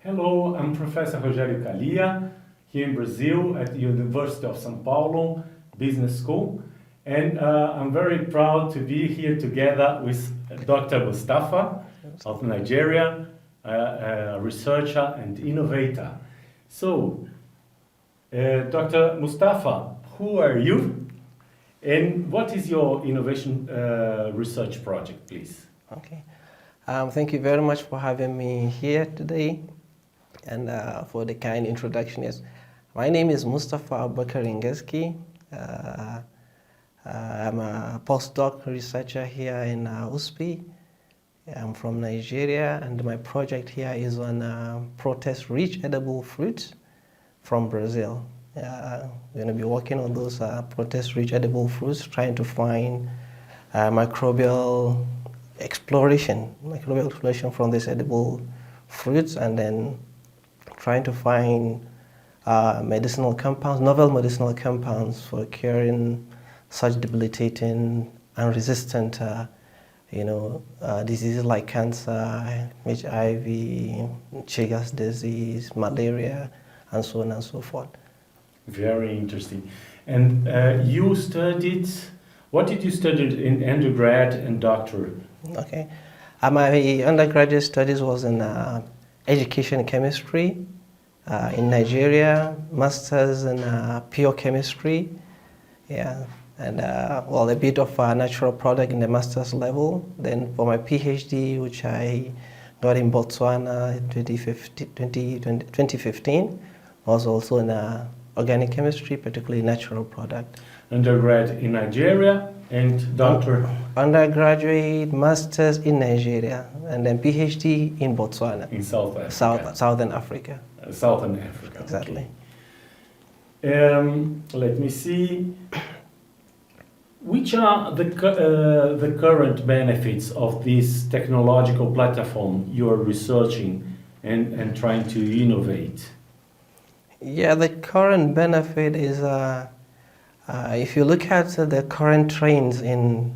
Hello, I'm Professor Rogério Calia, here in Brazil at the University of São Paulo Business School. And I'm very proud to be here together with Dr. Mustapha of Nigeria, a researcher and innovator. So, Dr. Mustapha, who are you? And what is your innovation research project, please? Okay. Thank you very much for having me here today and for the kind introduction. Yes, my name is Mustapha Abubakar. I'm a postdoc researcher here in USP. I'm from Nigeria, and my project here is on protest-rich edible fruits from Brazil. We're going to be working on those protest-rich edible fruits, trying to find microbial exploration from these edible fruits, and then trying to find medicinal compounds, novel medicinal compounds for curing such debilitating and resistant diseases like cancer, HIV, Chagas disease, malaria, and so on and so forth. Very interesting. And you studied, what did you study in undergrad and doctorate? Okay. My undergraduate studies was in education chemistry in Nigeria, master's in pure chemistry, yeah, and a bit of natural product in the master's level. Then for my PhD, which I got in Botswana in 2015, was also in organic chemistry, particularly natural product. Undergrad in Nigeria and doctor? Undergraduate, master's in Nigeria, and then PhD in Botswana. In South Africa. Southern Africa. Southern Africa. Exactly. Okay. Let me see. Which are the current benefits of this technological platform you are researching and trying to innovate? Yeah, the current benefit is if you look at the current trends in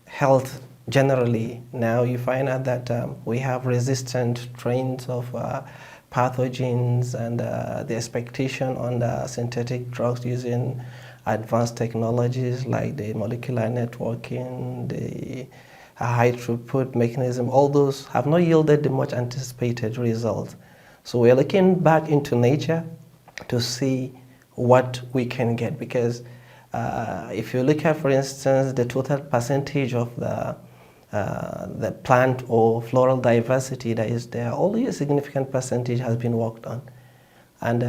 health generally, now you find out that we have resistant strains of pathogens, and the expectation on the synthetic drugs using advanced technologies like the molecular networking, the high throughput mechanism, all those have not yielded the much anticipated results. So we're looking back into nature to see what we can get, because if you look at, for instance, the total percentage of the plant or floral diversity that is there, only a significant percentage has been worked on. And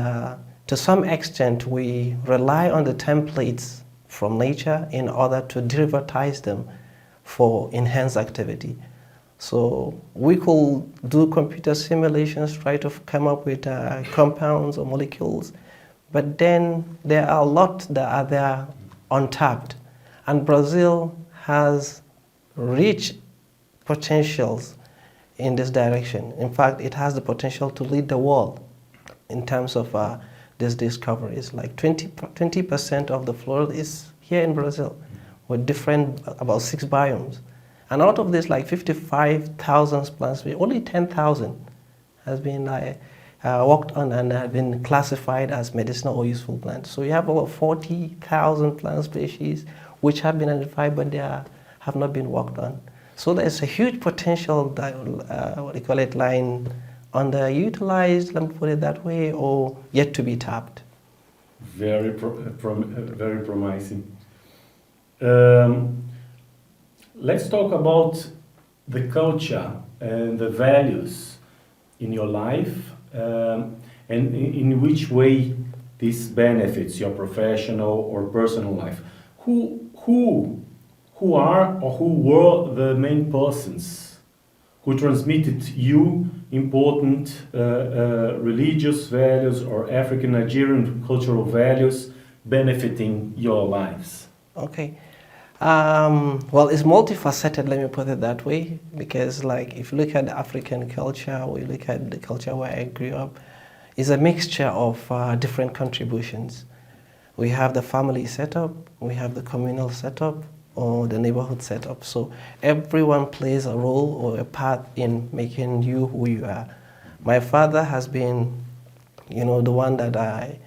to some extent, we rely on the templates from nature in order to derivatize them for enhanced activity. So we could do computer simulations, try to come up with compounds or molecules, but then there are a lot that are there untapped. And Brazil has rich potentials in this direction. In fact, it has the potential to lead the world in terms of these discoveries. Like 20% of the flora is here in Brazil with about 6 biomes. And out of this, like 55,000 plants, only 10,000 has been worked on and have been classified as medicinal or useful plants. So you have over 40,000 plant species which have been identified, but they have not been worked on. So there's a huge potential that, lying underutilized, let me put it that way, or yet to be tapped. Very promising. Let's talk about the culture and the values in your life, and in which way this benefits your professional or personal life. Who are or who were the main persons who transmitted you important religious values or African Nigerian cultural values benefiting your lives? Okay. Well, it's multifaceted, let me put it that way, because like if you look at the African culture, or you look at the culture where I grew up, it's a mixture of different contributions. We have the family setup, we have the communal setup, or the neighborhood setup. So everyone plays a role or a part in making you who you are. My father has been, the one that I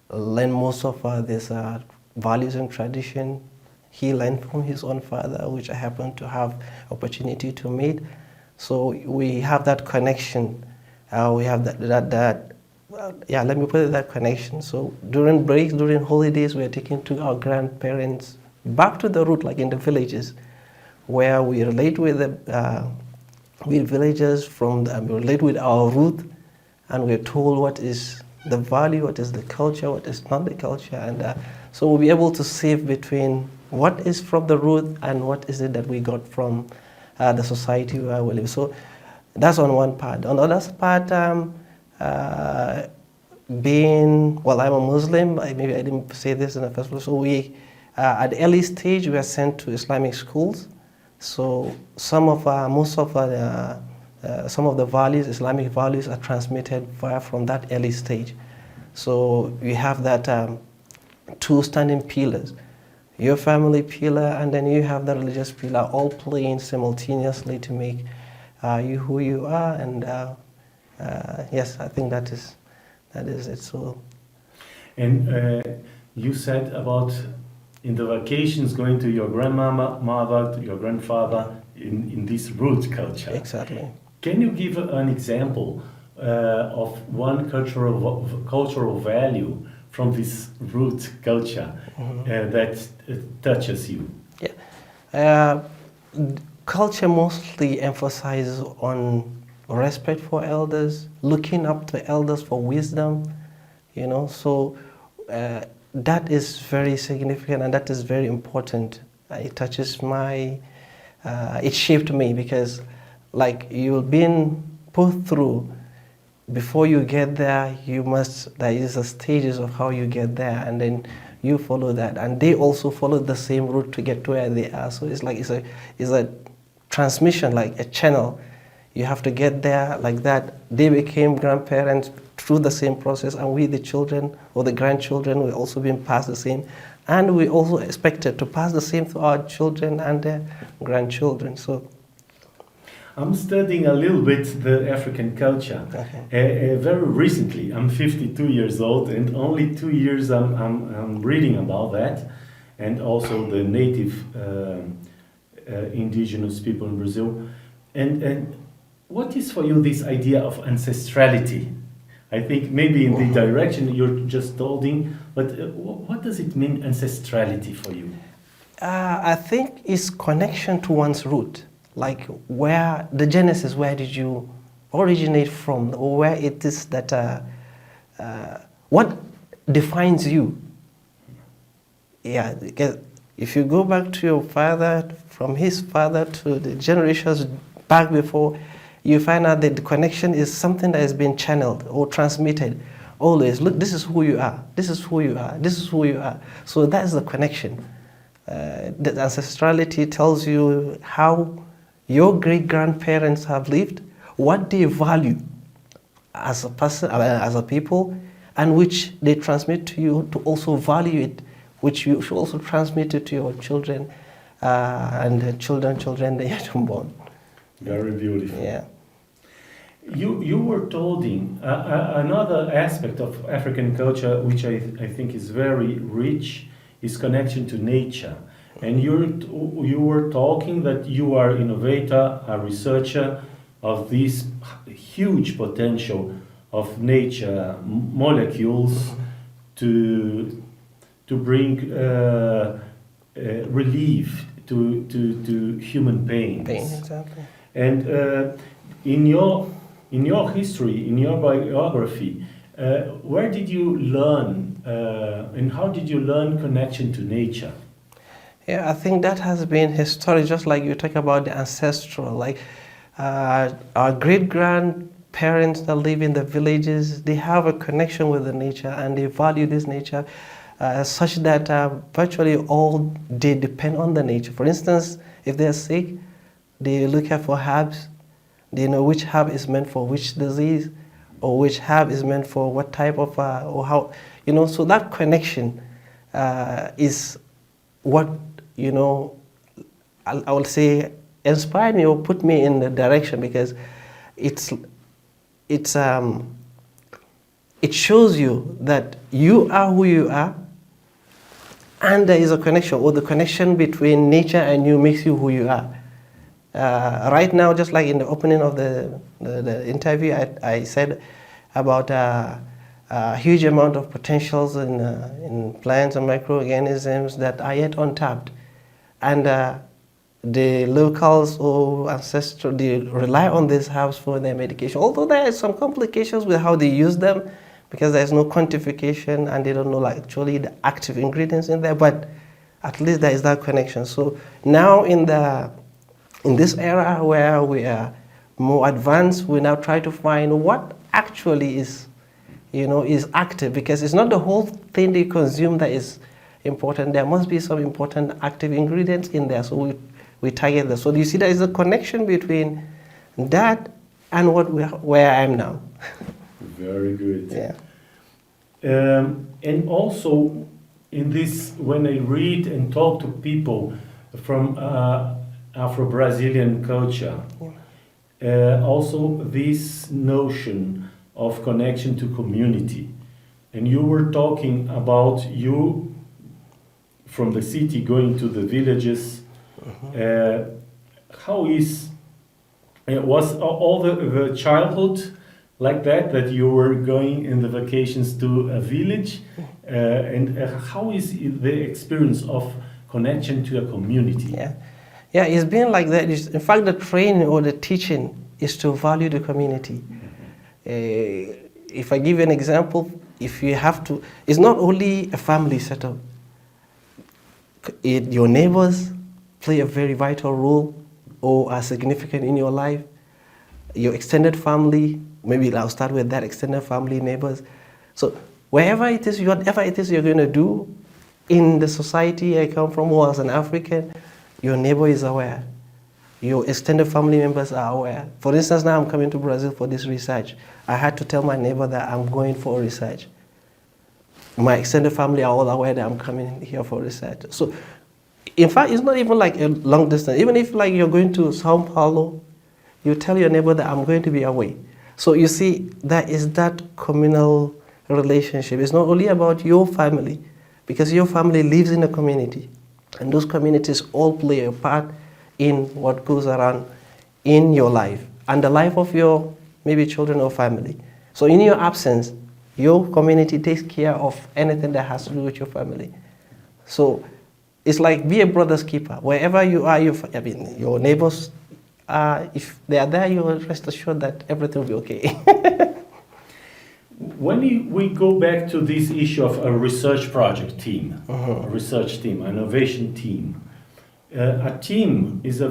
learned most of this values and tradition. He learned from his own father, which I happened to have opportunity to meet. So we have that connection. We have let me put it, that connection. So during breaks, during holidays, we are taken to our grandparents, back to the root, like in the villages, where we relate with the villagers we relate with our root, and we're told what is the value, what is the culture, what is not the culture, and so we'll be able to sieve between what is from the root and what is it that we got from the society where we live. So that's on one part. On the other part, I'm a Muslim. Maybe I didn't say this in the first place. So we, at the early stage, we are sent to Islamic schools. So some of the values, Islamic values, are transmitted from that early stage. So we have that two standing pillars, your family pillar, and then you have the religious pillar, all playing simultaneously to make you who you are. And yes, I think that is it. So. And you said about in the vacations going to your grandmother, to your grandfather in this root culture. Exactly. Can you give an example of one cultural value from this root culture that touches you? Yeah. Culture mostly emphasizes on respect for elders, looking up to elders for wisdom, so that is very significant and that is very important. It touches it shaped me, because like you've been put through, before you get there, there is a stages of how you get there, and then you follow that, and they also follow the same route to get to where they are. So it's a transmission, like a channel. You have to get there like that. They became grandparents through the same process, and we, the children or the grandchildren, we're also being passed the same, and we also expected to pass the same to our children and their grandchildren. So I'm studying a little bit the African culture. Okay. Very recently, I'm 52 years old, and only 2 years I'm reading about that, and also the native indigenous people in Brazil. And what is for you this idea of ancestrality? I think maybe in the direction you're just holding, but what does it mean, ancestrality, for you? I think it's connection to one's root. Like where the genesis, where did you originate from, or where it is that what defines you. Yeah, because if you go back to your father, from his father to the generations back before, you find out that the connection is something that has been channeled or transmitted always. Look, this is who you are, this is who you are, this is who you are. So that is the connection. The ancestrality tells you how your great-grandparents have lived, what they value as a person, as a people, and which they transmit to you to also value it, which you should also transmit it to your children and the children that yet unborn. Very beautiful. Yeah. You were told another aspect of African culture, which I think is very rich, is connection to nature. And you were talking that you are innovator, a researcher of this huge potential of nature molecules to bring relief to human pains. Pain, exactly. And in your history, in your biography, where did you learn and how did you learn connection to nature? Yeah, I think that has been historic, just like you talk about the ancestral. Like our great-grandparents that live in the villages, they have a connection with the nature and they value this nature such that virtually all they depend on the nature. For instance, if they're sick, they look out for herbs. They know which herb is meant for which disease, or which herb is meant for what type of, or how, so that connection is what, I would say inspired me or put me in the direction, because it it shows you that you are who you are, and there is a connection, or the connection between nature and you makes you who you are. Right now, just like in the opening of the interview, I said about a huge amount of potentials in plants and microorganisms that are yet untapped. And the locals or ancestral, they rely on these herbs for their medication, although there are some complications with how they use them, because there's no quantification and they don't know like actually the active ingredients in there, but at least there is that connection. So now in this era where we are more advanced, we now try to find what actually is active, because it's not the whole thing they consume that is important. There must be some important active ingredients in there, so we target that. So you see there is a connection between that and where I am now. Very good. Yeah. And also in this, when I read and talk to people from Afro-Brazilian culture, also this notion of connection to community. And you were talking about you from the city going to the villages. How was all the childhood like that you were going in the vacations to a village? And how is the experience of connection to a community? Yeah, it's been like that. In fact, the training or the teaching is to value the community. If I give you an example, if you have to, it's not only a family setup. Your neighbors play a very vital role or are significant in your life. Your extended family, maybe I'll start with that, extended family, neighbors. So wherever it is, whatever it is you're going to do in the society I come from, or as an African, your neighbor is aware. Your extended family members are aware. For instance, now I'm coming to Brazil for this research. I had to tell my neighbor that I'm going for research. My extended family are all aware that I'm coming here for research. So, in fact, it's not even like a long distance. Even if like you're going to Sao Paulo, you tell your neighbor that I'm going to be away. So you see, that is that communal relationship. It's not only about your family, because your family lives in a community. And those communities all play a part in what goes around in your life and the life of your maybe children or family. So in your absence, your community takes care of anything that has to do with your family. So it's like be a brother's keeper. Wherever you are, your neighbors, if they are there, you rest assured that everything will be okay. When we go back to this issue of a research project team, a research team, an innovation team, a team is a a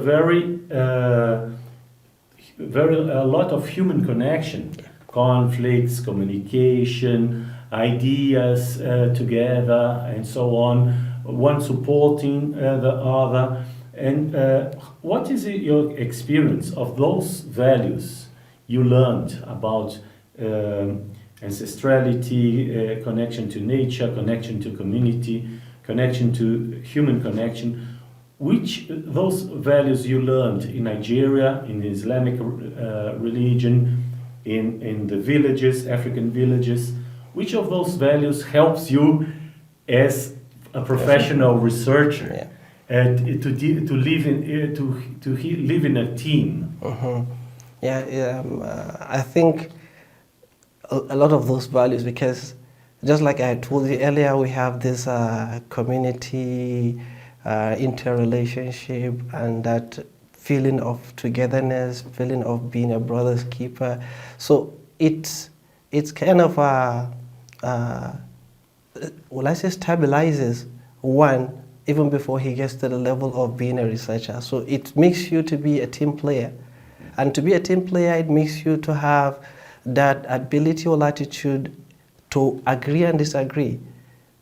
lot of human connection, conflicts, communication, ideas together, and so on, one supporting the other. And what is your experience of those values you learned about ancestrality, connection to nature, connection to community, connection to human connection? Which those values you learned in Nigeria, in the Islamic religion, in the villages, African villages, which of those values helps you as a professional researcher to live in a team? I think a lot of those values, because just like I told you earlier, we have this community interrelationship and that feeling of togetherness, feeling of being a brother's keeper. So it's kind of stabilizes one even before he gets to the level of being a researcher. So it makes you to be a team player. And to be a team player, it makes you to have that ability or attitude to agree and disagree.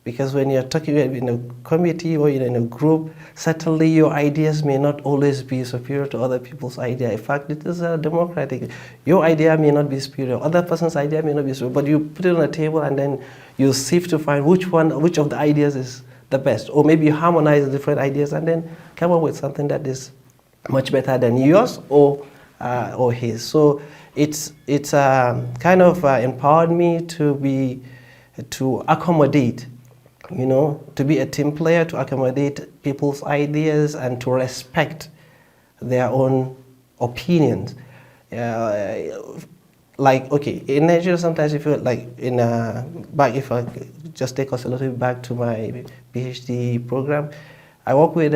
Because when you're talking in a committee or in a group, certainly your ideas may not always be superior to other people's idea. In fact, it is democratic. Your idea may not be superior, other person's idea may not be superior, but you put it on a table and then you sift to find which of the ideas is the best. Or maybe you harmonize the different ideas and then come up with something that is much better than yours or his. So it's kind of empowered me to accommodate, you know, to be a team player, to accommodate people's ideas and to respect their own opinions. Like, okay, in Nigeria sometimes you feel like back, if I just take us a little bit back to my PhD program, I work with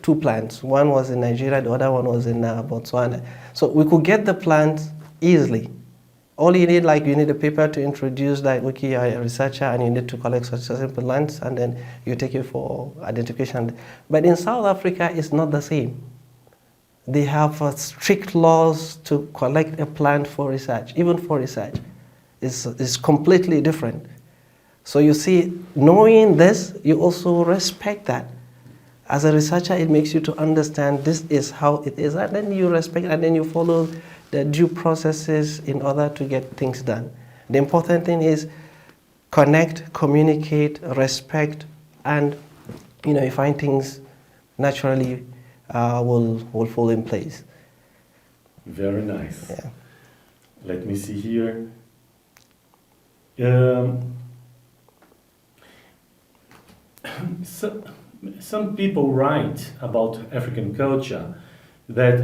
two plants. One was in Nigeria, the other one was in Botswana. So we could get the plants easily. All you need, like, you need a paper to introduce, like, okay, you're a researcher and you need to collect such simple plants, and then you take it for identification. But in South Africa, it's not the same. They have strict laws to collect a plant for research, even for research. It's completely different. So you see, knowing this, you also respect that. As a researcher, it makes you to understand this is how it is, and then you respect, and then you follow the due processes in order to get things done. The important thing is connect, communicate, respect, and you know, you find things naturally will fall in place. Very nice. Yeah. Let me see here. Some people write about African culture that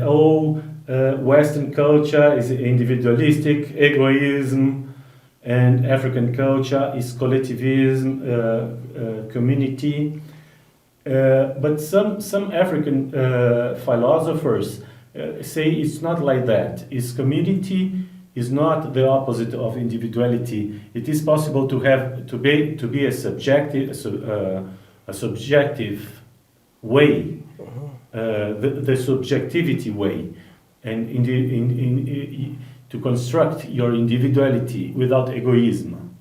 Western culture is individualistic, egoism, and African culture is collectivism, community. But some African philosophers say it's not like that. It's community is not the opposite of individuality. It is possible to be a subjective way, the subjectivity way, and to construct your individuality without egoism.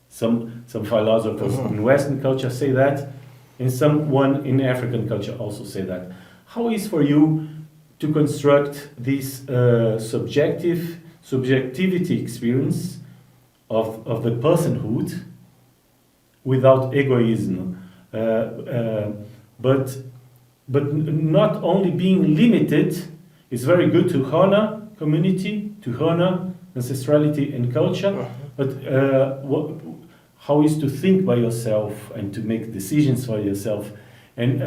Some philosophers in Western culture say that, and someone in African culture also say that. How is for you to construct this subjectivity experience of the personhood without egoism, but not only being limited? It's very good to honor community, to honor ancestrality and culture, but how is to think by yourself and to make decisions for yourself, and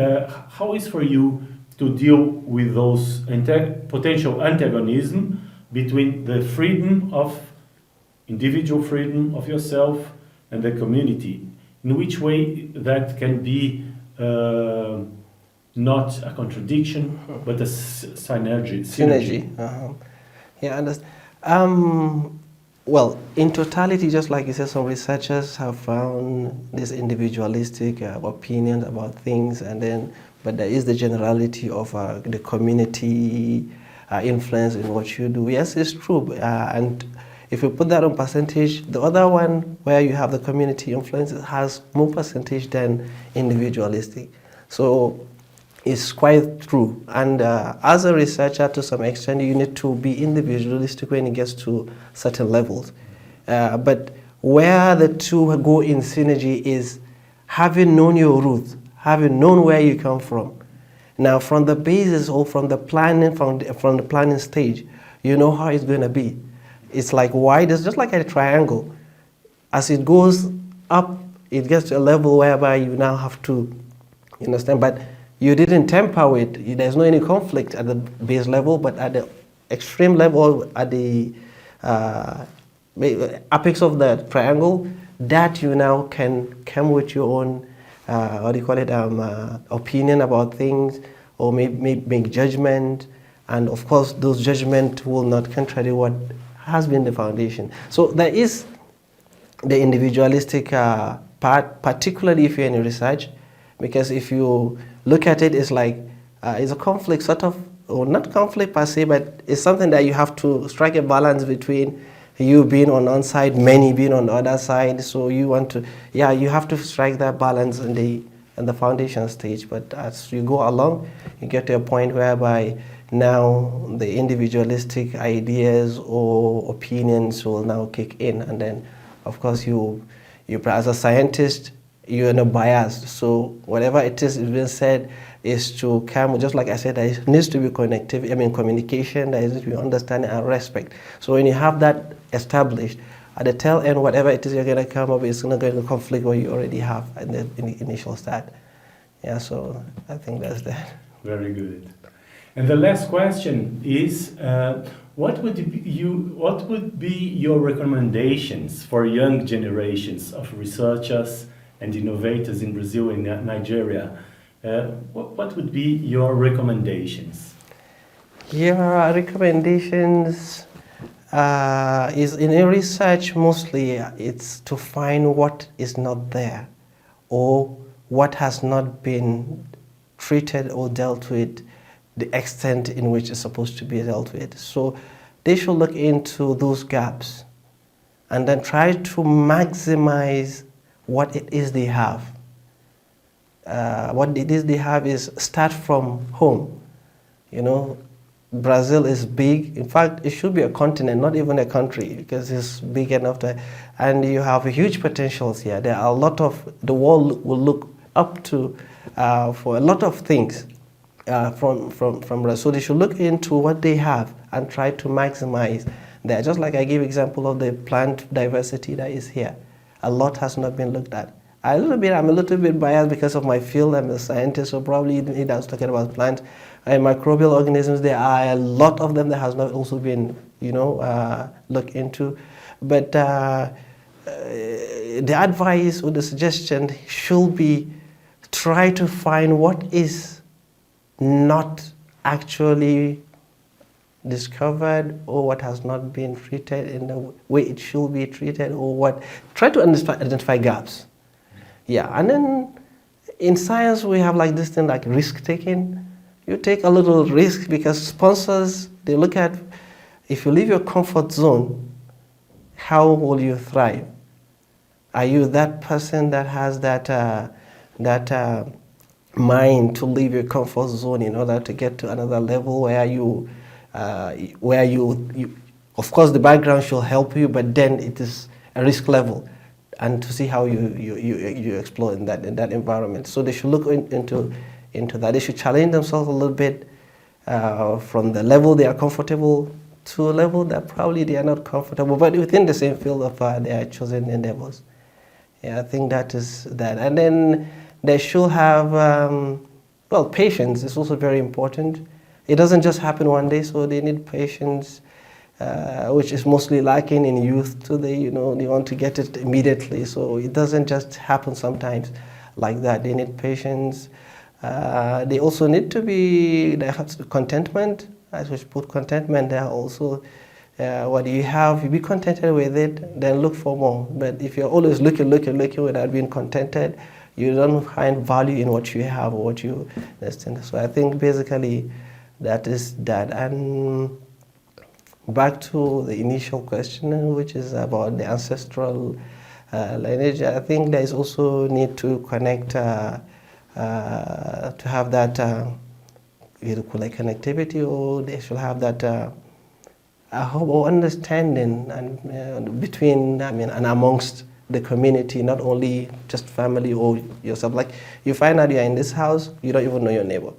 how is for you to deal with those potential antagonism between the freedom of individual freedom of yourself and the community? In which way that can be not a contradiction, but a synergy. Yeah, I understand. Well, in totality, just like you said, some researchers have found this individualistic opinions about things, but there is the generality of the community influence in what you do. Yes, it's true, and if you put that on percentage, the other one where you have the community influence has more percentage than individualistic. So it's quite true. And as a researcher, to some extent, you need to be individualistic when it gets to certain levels. But where the two go in synergy is having known your roots, having known where you come from. Now, from the basis or from the planning, from the planning stage, you know how it's going to be. It's like wide, it's just like a triangle. As it goes up, it gets to a level whereby you now have to, you understand, but you didn't tamper with, there's no any conflict at the base level, but at the extreme level, at the apex of the triangle, that you now can come with your own, opinion about things, or make judgment, and of course those judgments will not contradict what has been the foundation. So there is the individualistic part, particularly if you're in research, because if you look at it, it's like it's a conflict sort of, or not conflict per se, but it's something that you have to strike a balance between you being on one side, many being on the other side. So you want to, you have to strike that balance in the foundation stage. But as you go along, you get to a point whereby now the individualistic ideas or opinions will now kick in, and then of course you as a scientist, you're not biased. So whatever it is being said is to come, just like I said, there needs to be connectivity, communication, there needs to be understanding and respect. So when you have that established, at the tail end, whatever it is you're going to come up, it's not going to conflict what you already have in the initial start. Yeah, so I think that's that. Very good. And the last question is, what would be your recommendations for young generations of researchers and innovators in Brazil and Nigeria? What would be your recommendations? Yeah, recommendations is in a research mostly it's to find what is not there or what has not been treated or dealt with the extent in which it's supposed to be dealt with. So they should look into those gaps and then try to maximize what it is they have. What it is they have is start from home. You know, Brazil is big. In fact, it should be a continent, not even a country, because it's big enough to, and you have huge potentials here. There are a lot of, the world will look up to for a lot of things from Brazil. So they should look into what they have and try to maximize that. Just like I gave example of the plant diversity that is here. A lot has not been looked at. I'm a little bit biased because of my field. I'm a scientist, so probably I was talking about plants and microbial organisms. There are a lot of them that has not also been, looked into. But the advice or the suggestion should be try to find what is not actually discovered or what has not been treated in the way it should be treated, or what. Try to identify gaps. Yeah, and then in science we have like this thing like risk taking. You take a little risk because sponsors, they look at, if you leave your comfort zone, how will you thrive? Are you that person that has that mind to leave your comfort zone in order to get to another level where you of course the background should help you, but then it is a risk level, and to see how you explore in that environment. So they should look into that. They should challenge themselves a little bit from the level they are comfortable to a level that probably they are not comfortable, but within the same field of their chosen endeavors. Yeah, I think that is that. And then they should have, patience is also very important. It doesn't just happen one day, so they need patience, which is mostly lacking in youth today. They want to get it immediately, so it doesn't just happen sometimes like that. They need patience. They also need to be, they have contentment. I should put contentment there also. What you have, you be contented with it, then look for more. But if you're always looking without being contented, you don't find value in what you have or what you understand. So I think basically that is that. And back to the initial question, which is about the ancestral lineage, I think there is also need to connect, to have that connectivity, or they should have that understanding and between, and amongst the community, not only just family or yourself. Like you find out you're in this house, you don't even know your neighbor.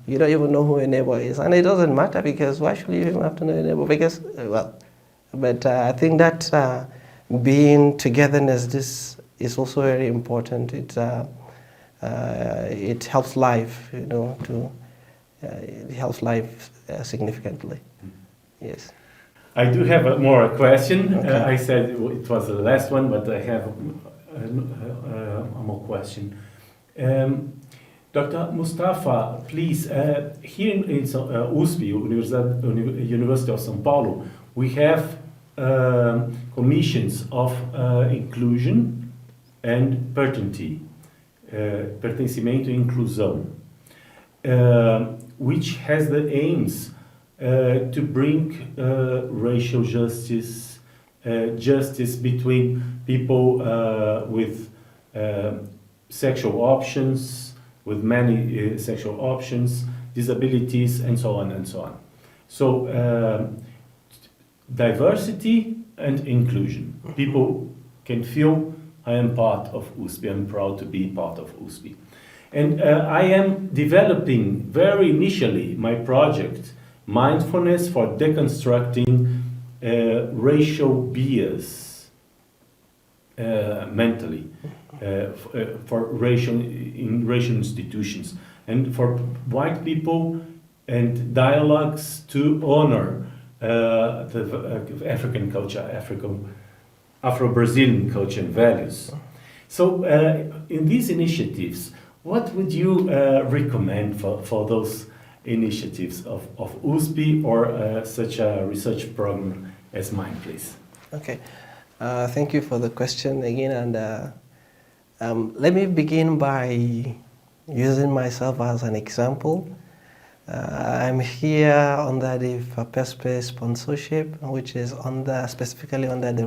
You don't even know who your neighbor is, and it doesn't matter, because why should you even have to know your neighbor? Because, but I think that being togetherness, this is also very important. It helps life, it helps life significantly. Yes. I do have a more question. Okay. I said it was the last one, but I have a more question. Dr. Mustapha, please, here in USP, University of São Paulo, we have commissions of inclusion and pertinency, pertencimento e inclusão, which has the aims to bring racial justice, justice between people with sexual options, with many sexual options, disabilities, and so on and so on. So diversity and inclusion. People can feel I am part of USP. I'm proud to be part of USP. And I am developing very initially my project, Mindfulness for Deconstructing Racial Bias Mentally for racial institutions and for white people, and dialogues to honor the African culture, Afro-Brazilian culture and values. So in these initiatives, what would you recommend for those initiatives of USP or such a research program as mine, please? Okay, thank you for the question again, and let me begin by using myself as an example. I'm here under the FAPESP sponsorship, which is specifically under the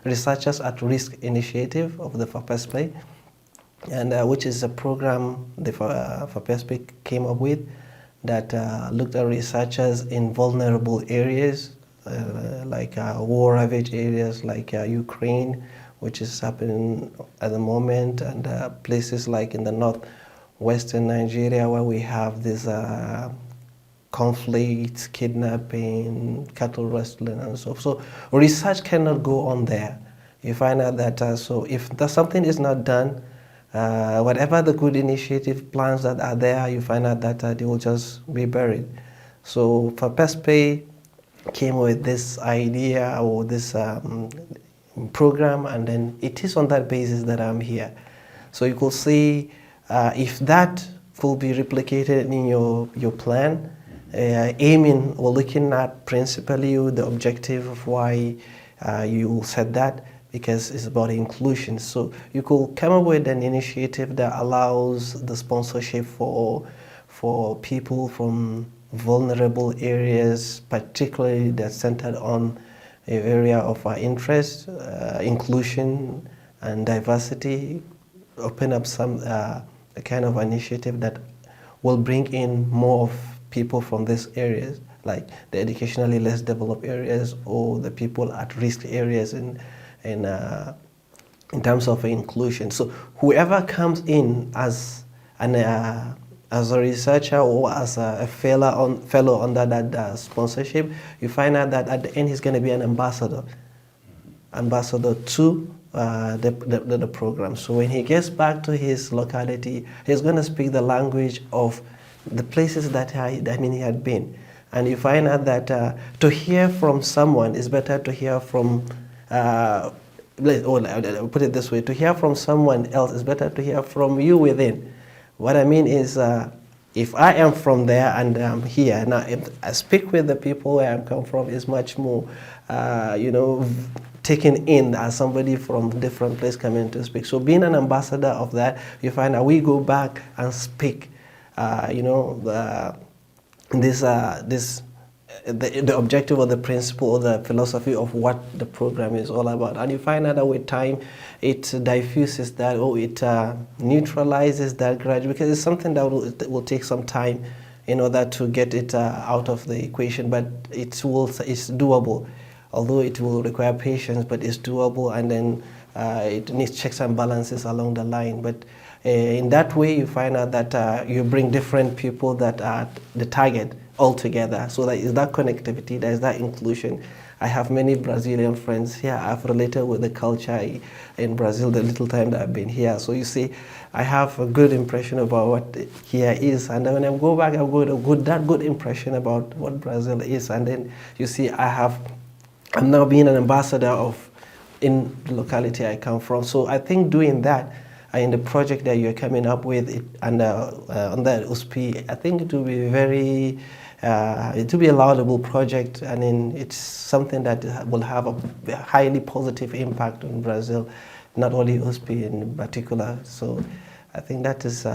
Researchers at Risk initiative of the FAPESP, and which is a program the FAPESP came up with that looked at researchers in vulnerable areas, like war-ravaged areas like Ukraine, which is happening at the moment, and places like in the northwestern Nigeria where we have these conflicts, kidnapping, cattle rustling, and so on. So research cannot go on there. You find out that so if something is not done, whatever the good initiative plans that are there, you find out that they will just be buried. So FAPESP came with this idea or this program, and then it is on that basis that I'm here. So you could see if that could be replicated in your plan, aiming or looking at principally the objective of why you said that, because it's about inclusion. So you could come up with an initiative that allows the sponsorship for people from vulnerable areas, particularly that's centered on an area of our interest, inclusion and diversity. Open up some kind of initiative that will bring in more of people from these areas, like the educationally less developed areas or the people at risk areas in terms of inclusion. So whoever comes in as a researcher or as a fellow under that sponsorship, you find out that at the end he's going to be an ambassador to the program. So when he gets back to his locality, he's going to speak the language of the places that he had been. And you find out that to hear from someone is better to hear from, I'll put it this way, to hear from someone else is better to hear from you within. What I mean is, if I am from there and I'm here, now if I speak with the people where I come from is much more, taken in as somebody from different place coming to speak. So being an ambassador of that, you find that we go back and speak, the objective or the principle or the philosophy of what the program is all about. And you find out that with time, it diffuses that, or it neutralizes that gradually, because it's something that will take some time in order to get it out of the equation, but it's doable. Although it will require patience, but it's doable, and then it needs checks and balances along the line. But in that way, you find out that you bring different people that are the target all together. So that is that connectivity, there is that inclusion. I have many Brazilian friends here. I've related with the culture in Brazil the little time that I've been here. So you see, I have a good impression about what here is. And then when I go back, I've got that good impression about what Brazil is. And then you see, I'm now being an ambassador in the locality I come from. So I think doing that in the project that you're coming up with on the USP, I think it will be it will be a laudable project, and then it's something that will have a highly positive impact on Brazil, not only USP in particular. So I think that is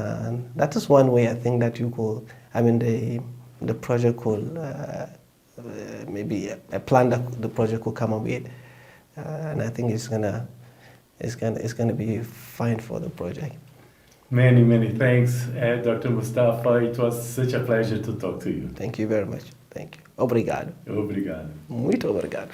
one way I think that you could, the project could maybe a plan that the project will come up with, and I think it's gonna be fine for the project. Many thanks, Dr. Mustapha. It was such a pleasure to talk to you. Thank you very much. Thank you. Obrigado. Obrigado. Muito obrigado.